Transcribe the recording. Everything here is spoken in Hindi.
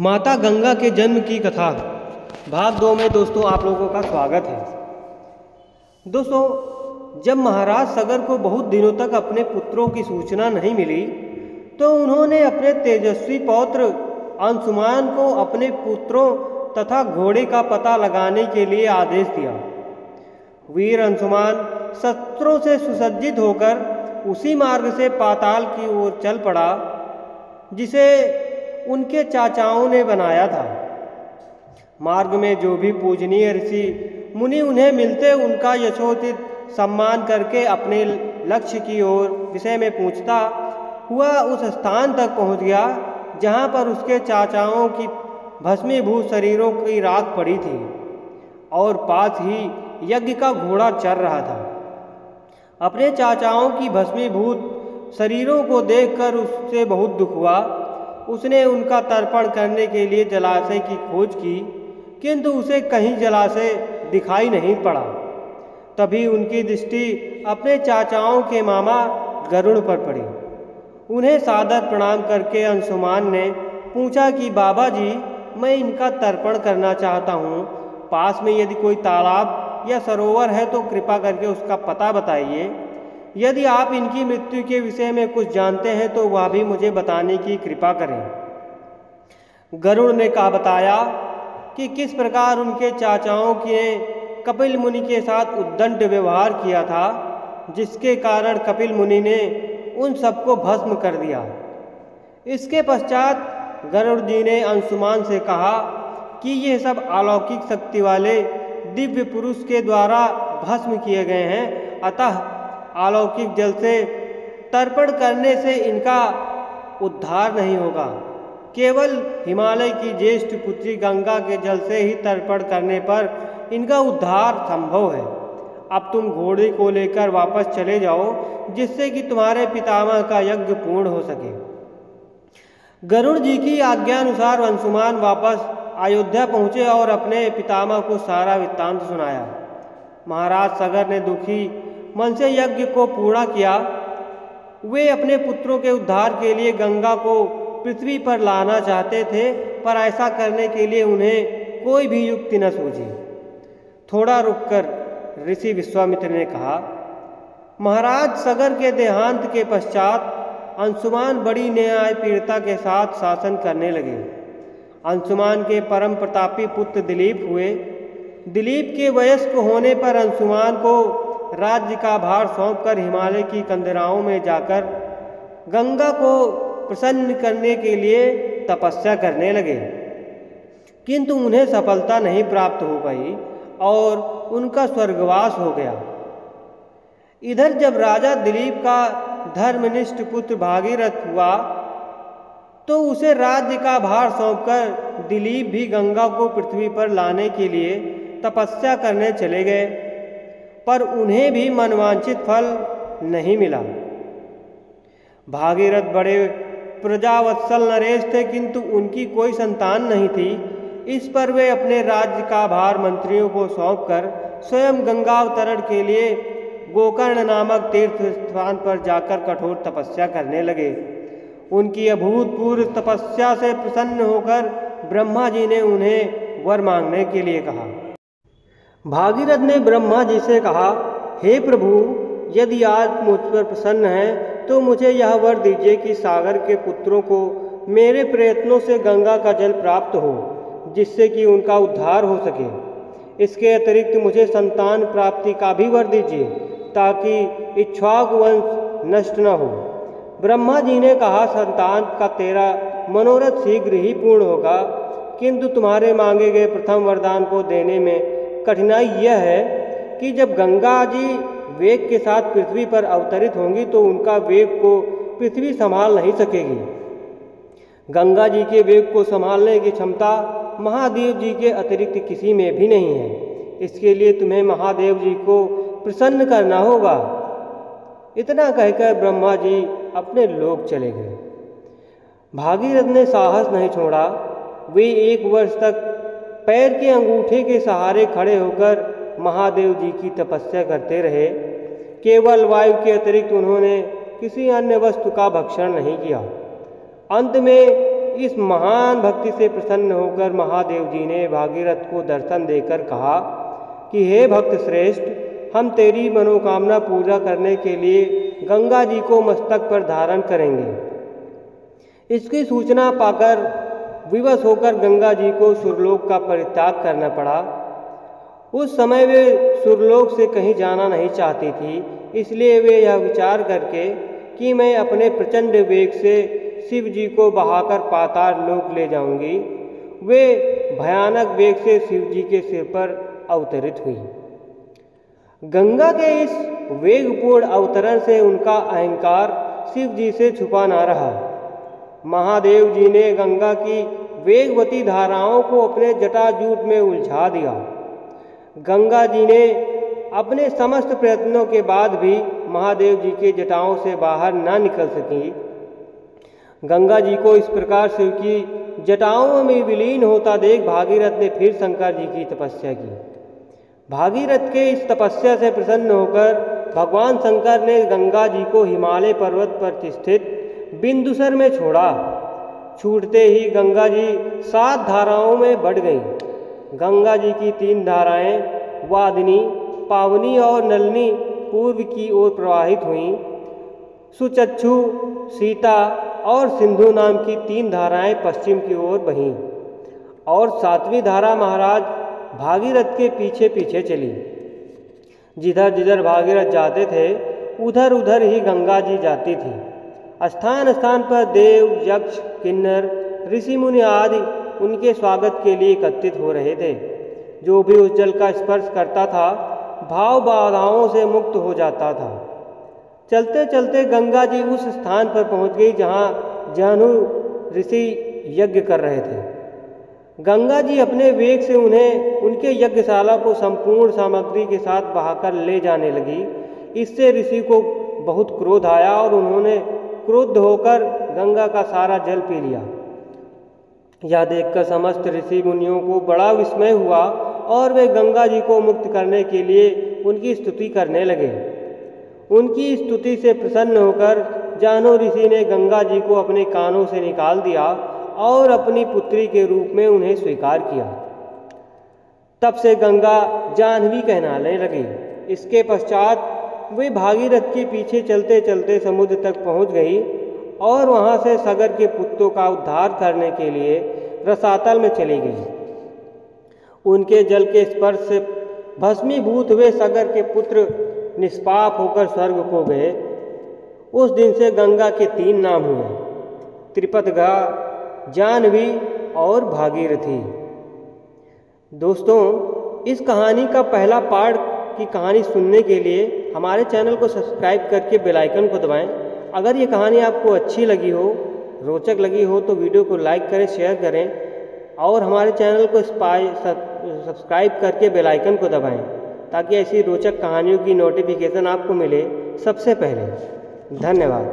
माता गंगा के जन्म की कथा भाग 2 में दोस्तों आप लोगों का स्वागत है। दोस्तों, जब महाराज सगर को बहुत दिनों तक अपने पुत्रों की सूचना नहीं मिली तो उन्होंने अपने तेजस्वी पौत्र अंशुमान को अपने पुत्रों तथा घोड़े का पता लगाने के लिए आदेश दिया। वीर अंशुमान शस्त्रों से सुसज्जित होकर उसी मार्ग से पाताल की ओर चल पड़ा जिसे उनके चाचाओं ने बनाया था। मार्ग में जो भी पूजनीय ऋषि मुनि उन्हें मिलते उनका यथोचित सम्मान करके अपने लक्ष्य की ओर विषय में पूछता हुआ उस स्थान तक पहुंच गया जहां पर उसके चाचाओं की भस्मीभूत शरीरों की राख पड़ी थी और पास ही यज्ञ का घोड़ा चल रहा था। अपने चाचाओं की भस्मीभूत शरीरों को देखकर उससे बहुत दुख हुआ। उसने उनका तर्पण करने के लिए जलाशय की खोज की, किंतु उसे कहीं जलाशय दिखाई नहीं पड़ा। तभी उनकी दृष्टि अपने चाचाओं के मामा गरुड़ पर पड़ी। उन्हें सादर प्रणाम करके अंशुमान ने पूछा कि बाबा जी, मैं इनका तर्पण करना चाहता हूँ। पास में यदि कोई तालाब या सरोवर है तो कृपा करके उसका पता बताइए। यदि आप इनकी मृत्यु के विषय में कुछ जानते हैं तो वह भी मुझे बताने की कृपा करें। गरुड़ ने बताया कि किस प्रकार उनके चाचाओं के कपिल मुनि के साथ उद्दंड व्यवहार किया था, जिसके कारण कपिल मुनि ने उन सबको भस्म कर दिया। इसके पश्चात गरुड़ जी ने अंशुमान से कहा कि ये सब अलौकिक शक्ति वाले दिव्य पुरुष के द्वारा भस्म किए गए हैं, अतः अलौकिक जल से तर्पण करने से इनका उद्धार नहीं होगा। केवल हिमालय की ज्येष्ठ पुत्री गंगा के जल से ही तर्पण करने पर इनका उद्धार संभव है। अब तुम घोड़े को लेकर वापस चले जाओ जिससे कि तुम्हारे पितामह का यज्ञ पूर्ण हो सके। गरुड़ जी की आज्ञानुसार अंशुमान वापस अयोध्या पहुँचे और अपने पितामह को सारा वृत्तांत सुनाया। महाराज सगर ने दुखी मन से यज्ञ को पूरा किया। वे अपने पुत्रों के उद्धार के लिए गंगा को पृथ्वी पर लाना चाहते थे, पर ऐसा करने के लिए उन्हें कोई भी युक्ति न सूझी। थोड़ा रुककर ऋषि विश्वामित्र ने कहा, महाराज सगर के देहांत के पश्चात अंशुमान बड़ी न्यायप्रियता के साथ शासन करने लगे। अंशुमान के परम प्रतापी पुत्र दिलीप हुए। दिलीप के वयस्क होने पर अंशुमान को राज्य का भार सौंपकर हिमालय की कंदराओं में जाकर गंगा को प्रसन्न करने के लिए तपस्या करने लगे, किंतु उन्हें सफलता नहीं प्राप्त हो पाई और उनका स्वर्गवास हो गया। इधर जब राजा दिलीप का धर्मनिष्ठ पुत्र भागीरथ हुआ तो उसे राज्य का भार सौंपकर दिलीप भी गंगा को पृथ्वी पर लाने के लिए तपस्या करने चले गए, पर उन्हें भी मनवांछित फल नहीं मिला। भागीरथ बड़े प्रजावत्सल नरेश थे, किंतु उनकी कोई संतान नहीं थी। इस पर वे अपने राज्य का भार मंत्रियों को सौंपकर स्वयं गंगावतरण के लिए गोकर्ण नामक तीर्थ स्थान पर जाकर कठोर तपस्या करने लगे। उनकी अभूतपूर्व तपस्या से प्रसन्न होकर ब्रह्मा जी ने उन्हें वर मांगने के लिए कहा। भागीरथ ने ब्रह्मा जी से कहा, हे प्रभु, यदि आप मुझ पर प्रसन्न हैं तो मुझे यह वर दीजिए कि सागर के पुत्रों को मेरे प्रयत्नों से गंगा का जल प्राप्त हो, जिससे कि उनका उद्धार हो सके। इसके अतिरिक्त मुझे संतान प्राप्ति का भी वर दीजिए ताकि इक्ष्वाकु वंश नष्ट न हो। ब्रह्मा जी ने कहा, संतान का तेरा मनोरथ शीघ्र ही पूर्ण होगा, किंतु तुम्हारे मांगे गए प्रथम वरदान को देने में कठिनाई यह है कि जब गंगा जी वेग के साथ पृथ्वी पर अवतरित होंगी तो उनका वेग को पृथ्वी संभाल नहीं सकेगी। गंगा जी के वेग को संभालने की क्षमता महादेव जी के अतिरिक्त किसी में भी नहीं है। इसके लिए तुम्हें महादेव जी को प्रसन्न करना होगा। इतना कहकर ब्रह्मा जी अपने लोक चले गए। भागीरथ ने साहस नहीं छोड़ा। वे 1 वर्ष तक पैर के अंगूठे के सहारे खड़े होकर महादेव जी की तपस्या करते रहे। केवल वायु के अतिरिक्त उन्होंने किसी अन्य वस्तु का भक्षण नहीं किया। अंत में इस महान भक्ति से प्रसन्न होकर महादेव जी ने भागीरथ को दर्शन देकर कहा कि हे भक्त श्रेष्ठ, हम तेरी मनोकामना पूरा करने के लिए गंगा जी को मस्तक पर धारण करेंगे। इसकी सूचना पाकर विवश होकर गंगा जी को सुरलोक का परित्याग करना पड़ा। उस समय वे सुरलोक से कहीं जाना नहीं चाहती थी, इसलिए वे यह विचार करके कि मैं अपने प्रचंड वेग से शिव जी को बहाकर पाताल लोक ले जाऊंगी, वे भयानक वेग से शिव जी के सिर पर अवतरित हुई। गंगा के इस वेगपूर्ण अवतरण से उनका अहंकार शिव जी से छुपा ना रहा। महादेव जी ने गंगा की वेगवती धाराओं को अपने जटाजूट में उलझा दिया। गंगा जी ने अपने समस्त प्रयत्नों के बाद भी महादेव जी के जटाओं से बाहर ना निकल सकी। गंगा जी को इस प्रकार शिव की जटाओं में विलीन होता देख भागीरथ ने फिर शंकर जी की तपस्या की। भागीरथ के इस तपस्या से प्रसन्न होकर भगवान शंकर ने गंगा जी को हिमालय पर्वत पर स्थित बिंदुसर में छोड़ा। छूटते ही गंगा जी 7 धाराओं में बढ़ गईं। गंगा जी की 3 धाराएं वादिनी, पावनी और नलनी पूर्व की ओर प्रवाहित हुईं। सुचक्षु, सीता और सिंधु नाम की 3 धाराएं पश्चिम की ओर बहीं और 7वीं धारा महाराज भागीरथ के पीछे पीछे चली। जिधर जिधर भागीरथ जाते थे उधर उधर ही गंगा जी जाती थी। स्थान स्थान पर देव, यक्ष, किन्नर, ऋषि मुनि आदि उनके स्वागत के लिए एकत्रित हो रहे थे। जो भी उस जल का स्पर्श करता था भाव बाधाओं से मुक्त हो जाता था। चलते चलते गंगा जी उस स्थान पर पहुंच गई जहां जानु ऋषि यज्ञ कर रहे थे। गंगा जी अपने वेग से उन्हें उनके यज्ञशाला को संपूर्ण सामग्री के साथ बहाकर ले जाने लगी। इससे ऋषि को बहुत क्रोध आया और उन्होंने क्रुद्ध होकर गंगा का सारा जल पी लिया। यह देखकर समस्त ऋषि मुनियों को बड़ा विस्मय हुआ और वे गंगा जी को मुक्त करने के लिए उनकी स्तुति करने लगे। उनकी स्तुति से प्रसन्न होकर जानो ऋषि ने गंगा जी को अपने कानों से निकाल दिया और अपनी पुत्री के रूप में उन्हें स्वीकार किया। तब से गंगा जाह्नवी कहलाने लगी। इसके पश्चात वे भागीरथ के पीछे चलते चलते समुद्र तक पहुंच गई और वहां से सागर के पुत्रों का उद्धार करने के लिए रसातल में चली गई। उनके जल के स्पर्श से भस्मीभूत हुए सागर के पुत्र निष्पाप होकर स्वर्ग को गए। उस दिन से गंगा के 3 नाम हुए, त्रिपतगा, जाह्नवी और भागीरथी। दोस्तों, इस कहानी का पहला पार्ट की कहानी सुनने के लिए हमारे चैनल को सब्सक्राइब करके बेल आइकन को दबाएं। अगर ये कहानी आपको अच्छी लगी हो, रोचक लगी हो तो वीडियो को लाइक करें, शेयर करें और हमारे चैनल को सब्सक्राइब करके बेल आइकन को दबाएं ताकि ऐसी रोचक कहानियों की नोटिफिकेशन आपको मिले सबसे पहले। धन्यवाद।